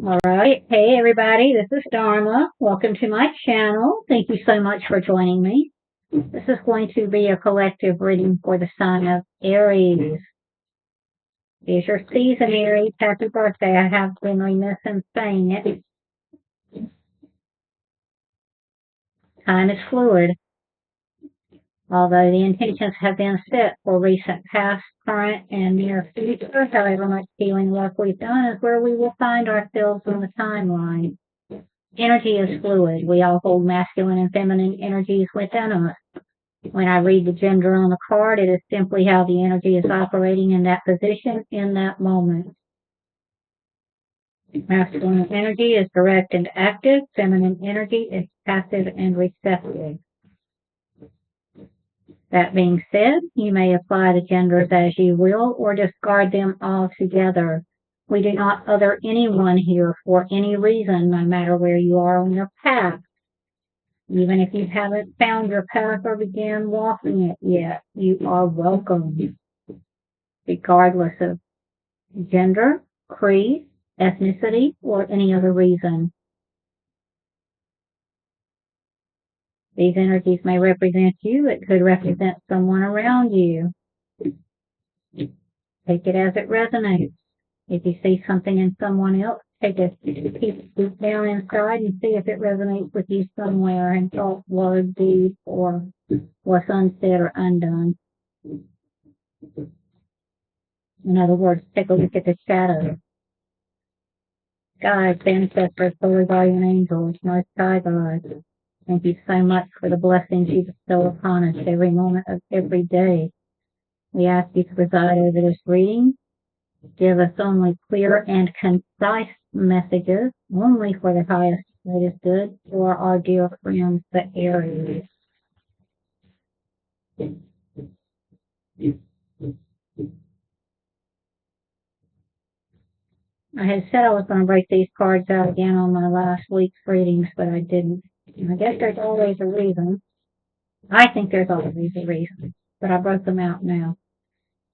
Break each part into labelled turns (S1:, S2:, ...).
S1: All right. Hey, everybody. This is Dharma. Welcome to my channel. Thank you so much for joining me. This is going to be a collective reading for the sign of Aries. Is your season, Aries. Happy birthday. I have been remiss in saying it. Time is fluid. Although the intentions have been set for recent, past, current, and near future, however much healing work we've done is where we will find ourselves on the timeline. Energy is fluid. We all hold masculine and feminine energies within us. When I read the gender on the card, it is simply how the energy is operating in that position in that moment. Masculine energy is direct and active. Feminine energy is passive and receptive. That being said, you may apply the genders as you will or discard them altogether. We do not other anyone here for any reason, no matter where you are on your path. Even if you haven't found your path or began walking it yet, you are welcome, regardless of gender, creed, ethnicity, or any other reason. These energies may represent you. It could represent someone around you. Take it as it resonates. If you see something in someone else, take a peek down inside and see if it resonates with you somewhere in thought, word, deed, or what's unsaid or undone. In other words, take a look at the shadows. Guides, ancestors, holy guardian angels, most high God. Thank you so much for the blessings you bestow upon us every moment of every day. We ask you to preside over this reading. Give us only clear and concise messages, only for the highest and greatest good, for our dear friends, the Aries. I had said I was going to break these cards out again on my last week's readings, but I didn't. I guess there's always a reason. I think there's always a reason, but I broke them out now.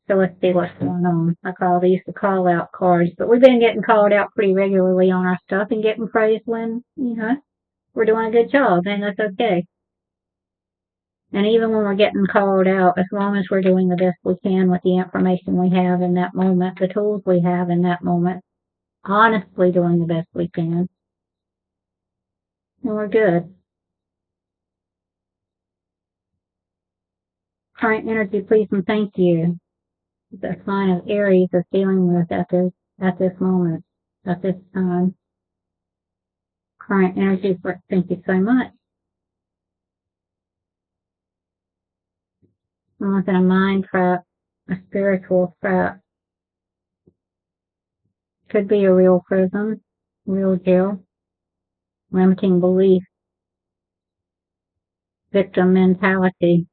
S1: So let's see what's going on. I call these the call out cards, but we've been getting called out pretty regularly on our stuff and getting praised when, we're doing a good job, and that's okay. And even when we're getting called out, as long as we're doing the best we can with the information we have in that moment, the tools we have in that moment, honestly doing the best we can, and we're good. Current energy, please and thank you. The sign of Aries is dealing with at this moment, at this time. Current energy, thank you so much. Someone's in a mind trap, a spiritual trap. Could be a real prison, real jail, limiting belief, victim mentality.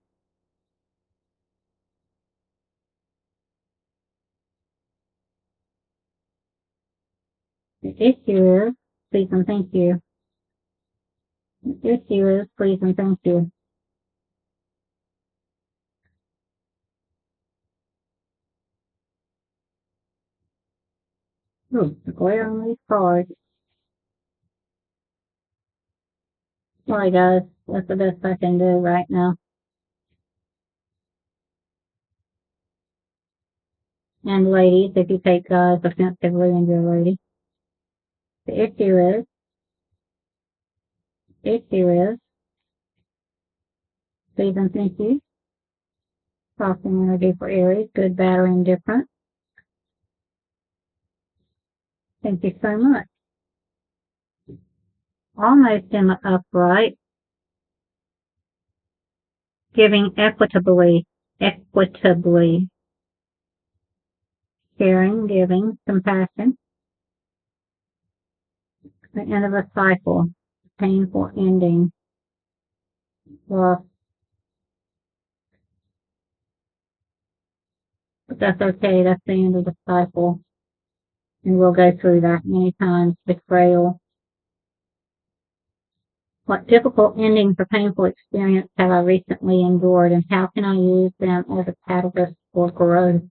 S1: The issue is, please and thank you. The issue is, please and thank you. Ooh, the glare on these cards. Sorry guys, that's the best I can do right now. And ladies, if you take guys offensively and you're a lady. The issue is, please and thank you. Talking energy for Aries, good, bad, or indifferent. Thank you so much. Almost in the upright. Giving equitably. Sharing, giving, compassion. The end of a cycle. Painful ending. Loss. But that's okay, that's the end of the cycle. And we'll go through that many times. Betrayal. What difficult endings or painful experience have I recently endured, and how can I use them as a catalyst for growth?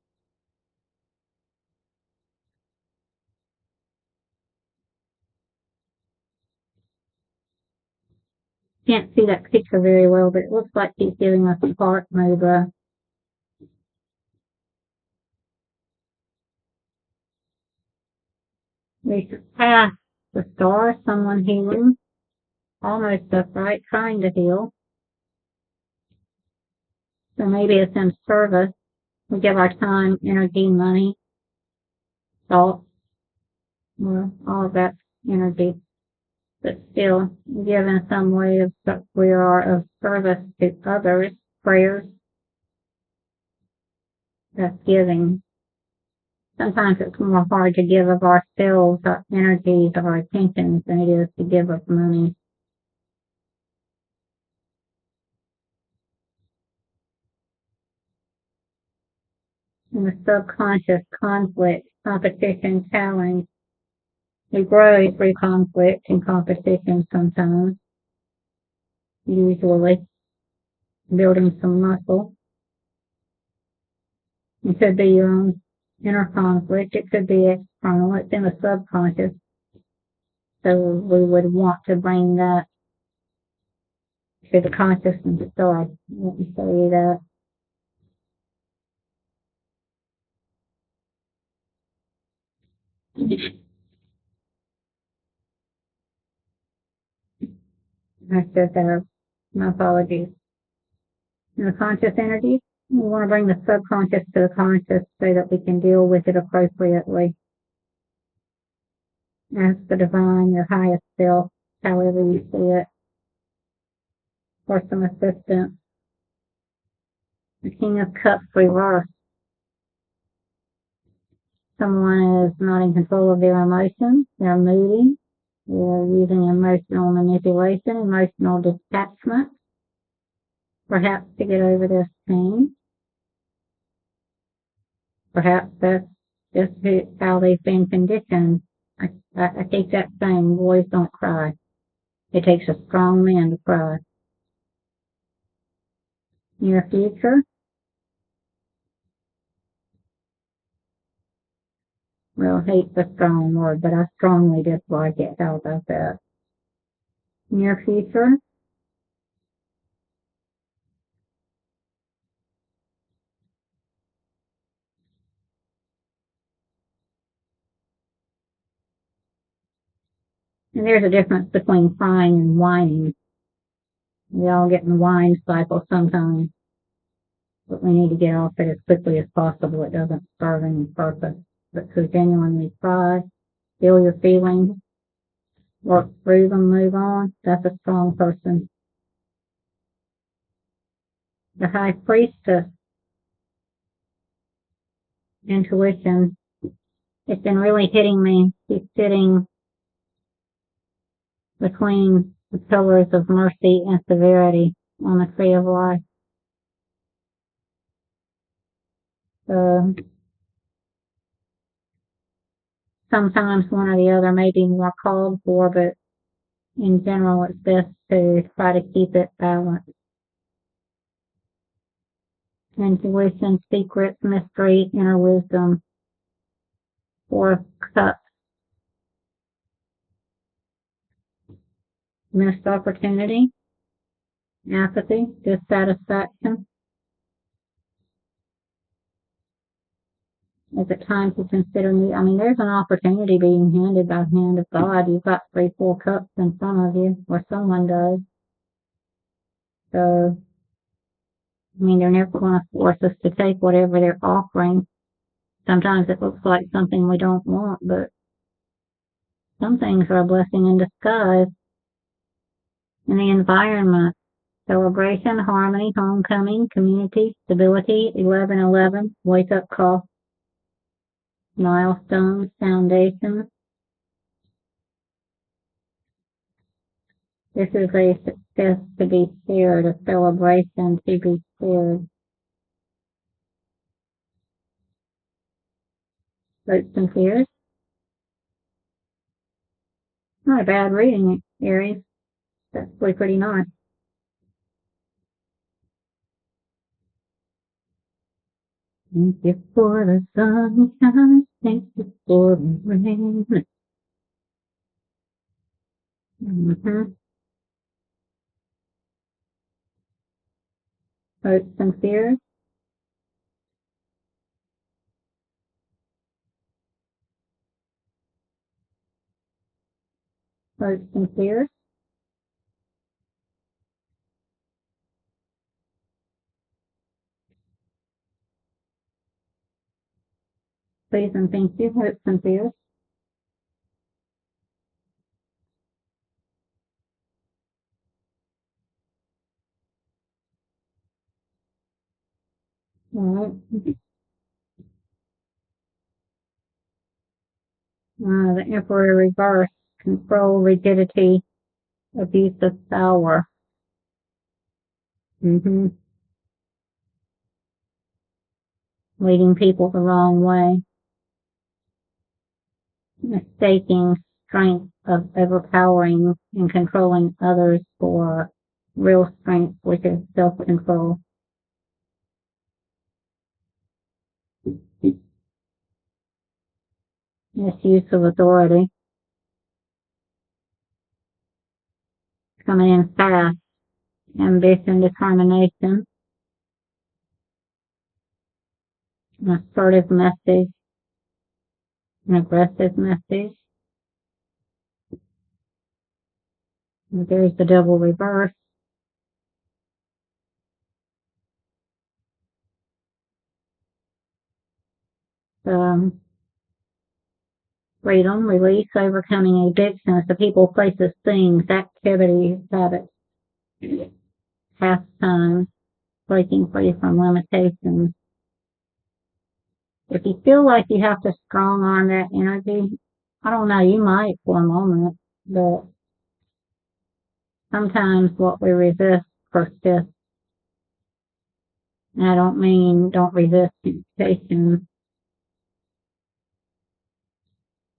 S1: can't see that picture very well, but it looks like he's giving us a heart mudra. We surpass the star, someone healing, almost upright, trying to heal. So maybe it's in service. We give our time, energy, money, thought, well, all of that energy, but still give in some way of we are of service to others, prayers, that's giving. Sometimes it's more hard to give of ourselves, our energies, our attentions than it is to give of money. In the subconscious, conflict, competition, challenge, we grow through conflict and competition sometimes, usually building some muscle. It could be your own inner conflict. It could be external. It's in the subconscious. So we would want to bring that to the consciousness. So I want to say that. I said that. My apologies. In the conscious energy, we want to bring the subconscious to the conscious so that we can deal with it appropriately. Ask the divine, your highest self, however you see it, for some assistance. The King of Cups reversed. Someone is not in control of their emotions. They're moody. They're using emotional manipulation, emotional detachment, perhaps to get over this pain. Perhaps that's just how they've been conditioned. I keep that saying, boys don't cry. It takes a strong man to cry. Near future, well, hate's a strong word, but I strongly dislike it. How about that? Near future, and there's a difference between crying and whining. We all get in the whine cycle sometimes, but we need to get off it as quickly as possible. It doesn't serve any purpose. But to genuinely cry, feel your feelings, work through them, move on, that's a strong person. The High Priestess, intuition, it's been really hitting me. She's sitting between the pillars of mercy and severity on the tree of life. Sometimes one or the other may be more called for, but in general it's best to try to keep it balanced. Intuition, secrets, mystery, inner wisdom, Four Cups, missed opportunity, apathy, dissatisfaction. Is it time to consider me? I mean, there's an opportunity being handed by the hand of God. You've got 3, 4 cups in front of you, or someone does. So, I mean, they're never going to force us to take whatever they're offering. Sometimes it looks like something we don't want, but some things are a blessing in disguise. In the environment, celebration, harmony, homecoming, community, stability, 1111, wake-up call, milestones, foundations. This is a success to be shared, a celebration to be shared. Hopes and fears. Not a bad reading, Aries. That's really pretty nice. Thank you for the sunshine. Thank you for the rain. hopes and fears, hopes and fears, please and thank you, hopes and fears. All right. The Emperor reverse, control, rigidity, abuse of power. Leading people the wrong way, mistaking strength of overpowering and controlling others for real strength, which is self-control. Misuse of authority, coming in fast, ambition, determination, an assertive message, an aggressive message. There's the double reverse. Freedom, release, overcoming addictions to people, places, things, activities, habits, pastimes, breaking free from limitations. If you feel like you have to strong arm that energy, I don't know, you might for a moment, but sometimes what we resist persists. And I don't mean don't resist temptation.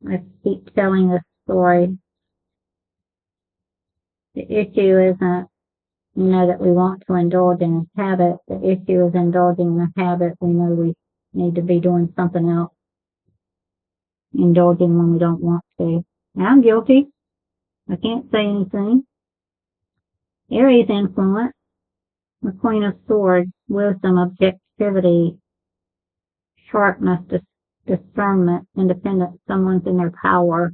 S1: I keep telling this story. The issue isn't, that we want to indulge in a habit. The issue is indulging in a habit we know we need to be doing something else. Indulging when we don't want to. And I'm guilty. I can't say anything. Aries influence. The Queen of Swords, wisdom, objectivity, sharpness, discernment, independence. Someone's in their power.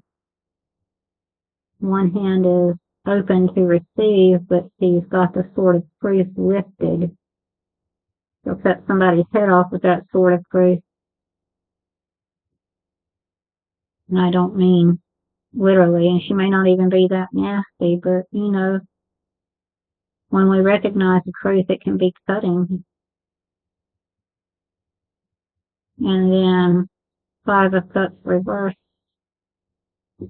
S1: One hand is open to receive, but she's got the sword of truth lifted. She'll cut somebody's head off with that sword of truth. And I don't mean literally, and she may not even be that nasty, but when we recognize the truth, it can be cutting. And then 5 of Cups reverse.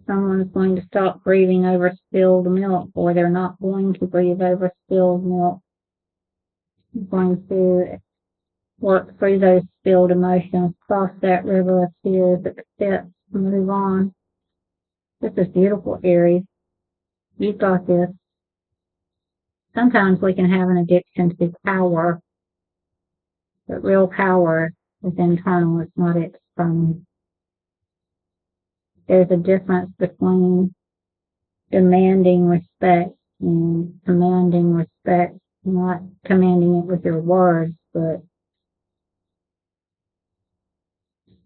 S1: Someone's going to stop grieving over spilled milk, or they're not going to grieve over spilled milk. They're going to work through those spilled emotions, cross that river of tears, accept, move on. This is beautiful, Aries. You've got this. Sometimes we can have an addiction to power, but real power is internal, it's not external. There's a difference between demanding respect and commanding respect, not commanding it with your words, but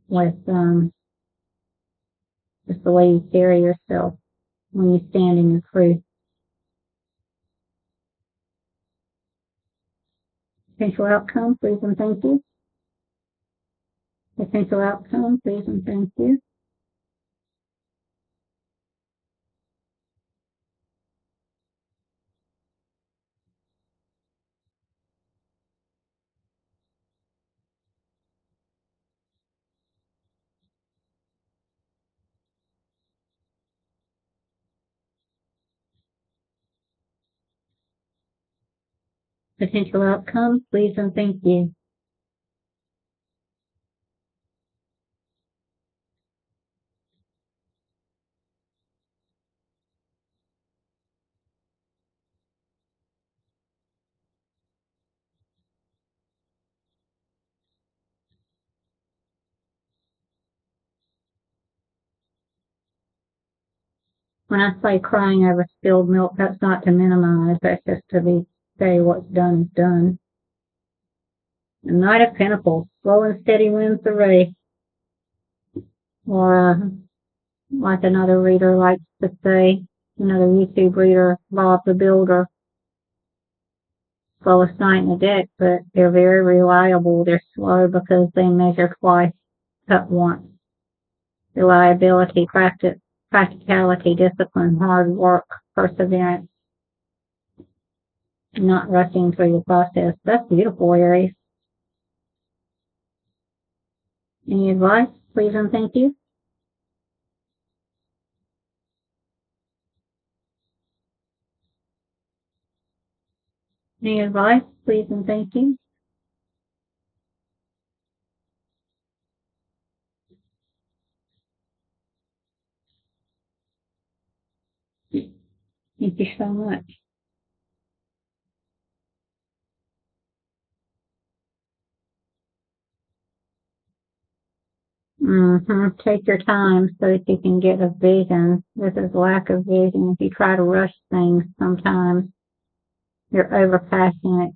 S1: with just the way you carry yourself when you stand in your truth. Potential outcome, please and thank you. Potential outcome, please and thank you. Potential outcome, please and thank you. When I say crying over spilled milk, that's not to minimize, that's just to say what's done is done. The Knight of Pentacles. Slow and steady wins the race. Or, like another reader likes to say, another YouTube reader, Bob the Builder. Slowest knight in the deck, but they're very reliable. They're slow because they measure twice, cut once. Reliability, practicality, discipline, hard work, perseverance, not rushing through the process. That's beautiful, Aries. Any advice, please and thank you? Any advice, please and thank you? Thank you so much. Take your time so that you can get a vision. This is lack of vision. If you try to rush things, sometimes you're over passionate.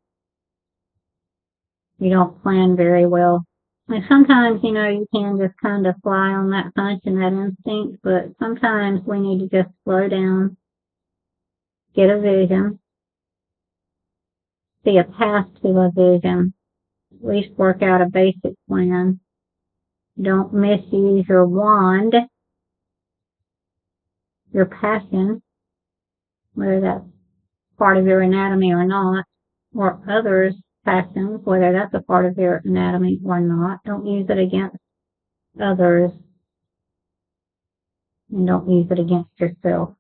S1: You don't plan very well. And sometimes, you can just kind of fly on that hunch and that instinct, but sometimes we need to just slow down, get a vision, see a path to a vision, at least work out a basic plan. Don't misuse your wand, your passion, whether that's part of your anatomy or not, or others' passions, whether that's a part of their anatomy or not. Don't use it against others, and don't use it against yourself.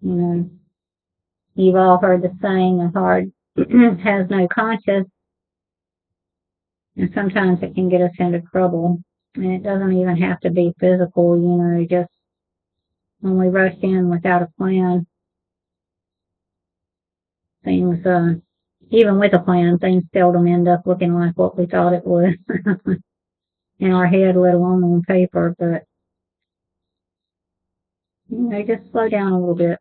S1: You've all heard the saying, a heart has no conscience, and sometimes it can get us into trouble. And it doesn't even have to be physical, just when we rush in without a plan, things, even with a plan, things seldom end up looking like what we thought it would in our head, let alone on paper. But, just slow down a little bit.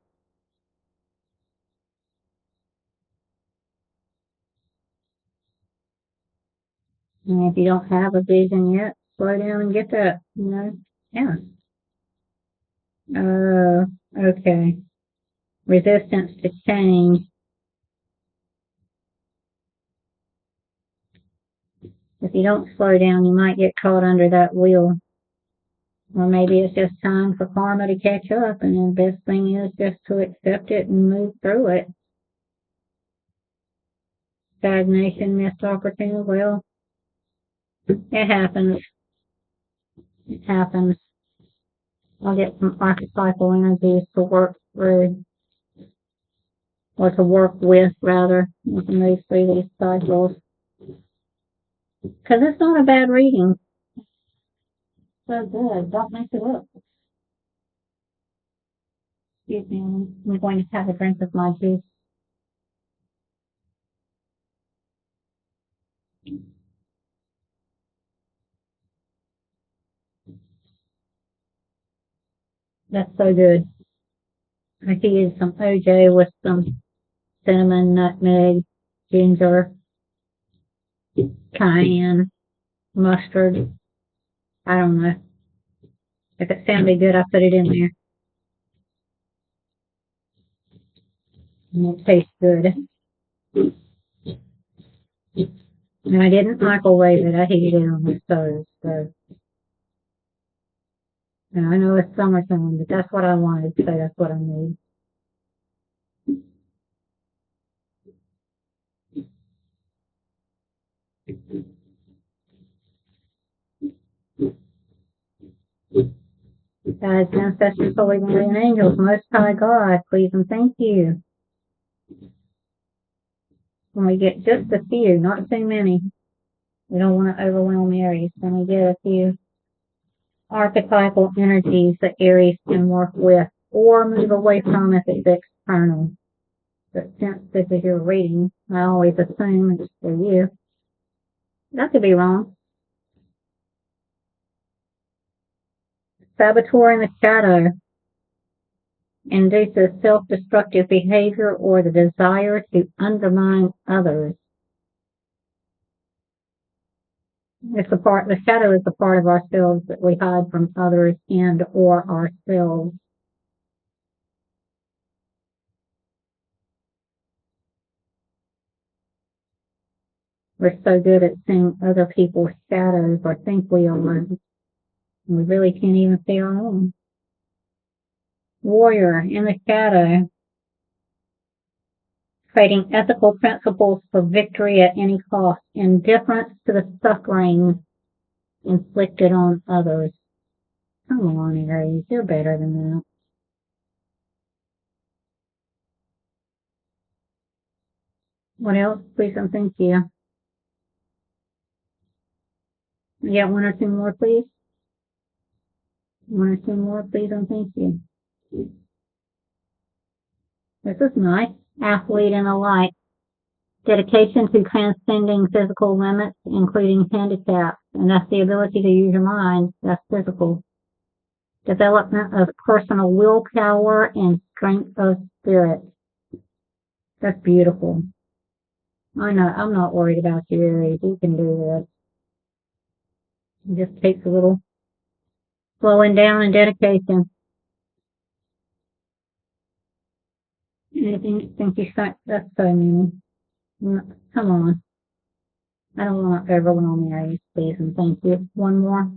S1: And if you don't have a vision yet, slow down and get that, Yeah. Okay. Resistance to change. If you don't slow down, you might get caught under that wheel. Or maybe it's just time for karma to catch up, and the best thing is just to accept it and move through it. Stagnation, missed opportunity, well, it happens. It happens. I'll get some archetypal energies to work through, or to work with, rather. You can move through these cycles. Because it's not a bad reading. So good. Don't mess it up. Excuse me. I'm going to have a drink of my juice. That's so good. I could use some OJ with some cinnamon, nutmeg, ginger, cayenne, mustard. I don't know. If it sounded good, I put it in there. And it tastes good. And I didn't microwave it. I heated it on the stove. So, and I know it's summertime, but that's what I wanted, so that's what I need. Guys, ancestors, holy guardian angels, most high God, please and thank you. When we get just a few, not too many, we don't want to overwhelm Aries. When we get a few archetypal energies that Aries can work with or move away from if it's external. But since this is your reading, I always assume it's for you. That could be wrong. Saboteur in the shadow induces self-destructive behavior or the desire to undermine others. The shadow is the part of ourselves that we hide from others and or ourselves. We're so good at seeing other people's shadows or think we are. We really can't even see our own. Warrior in the shadow, fighting ethical principles for victory at any cost, indifference to the suffering inflicted on others. Come on, Aries, you're better than that. What else? Please and thank you. You got one or two more, please? One or two more, please and thank you. This is nice. Athlete in the light. Dedication to transcending physical limits, including handicaps, and that's the ability to use your mind. That's physical. Development of personal willpower and strength of spirit. That's beautiful. I know, I'm not worried about you, Aries. You can do this. It just takes a little slowing down and dedication. Anything think you think that's so many. Come on. I don't want to overwhelm you, Aries, please and thank you. One more.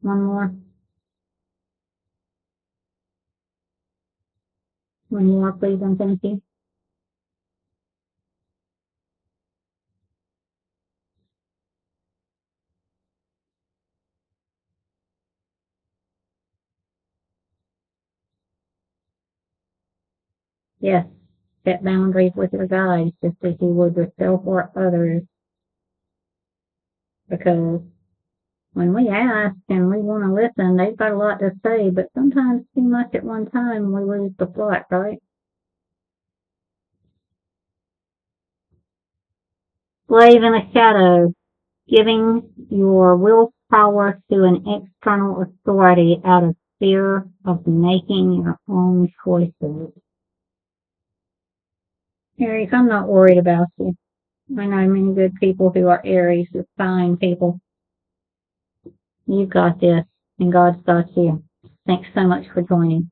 S1: One more. One more, please and thank you. Yes. Set boundaries with your guides just as you would yourself or others. Because when we ask and we want to listen, they've got a lot to say, but sometimes too much at one time we lose the plot, right? Slave in the shadow, giving your willpower to an external authority out of fear of making your own choices. Aries, I'm not worried about you. I know many good people who are Aries, who fine people. You've got this, and God's got you. Thanks so much for joining.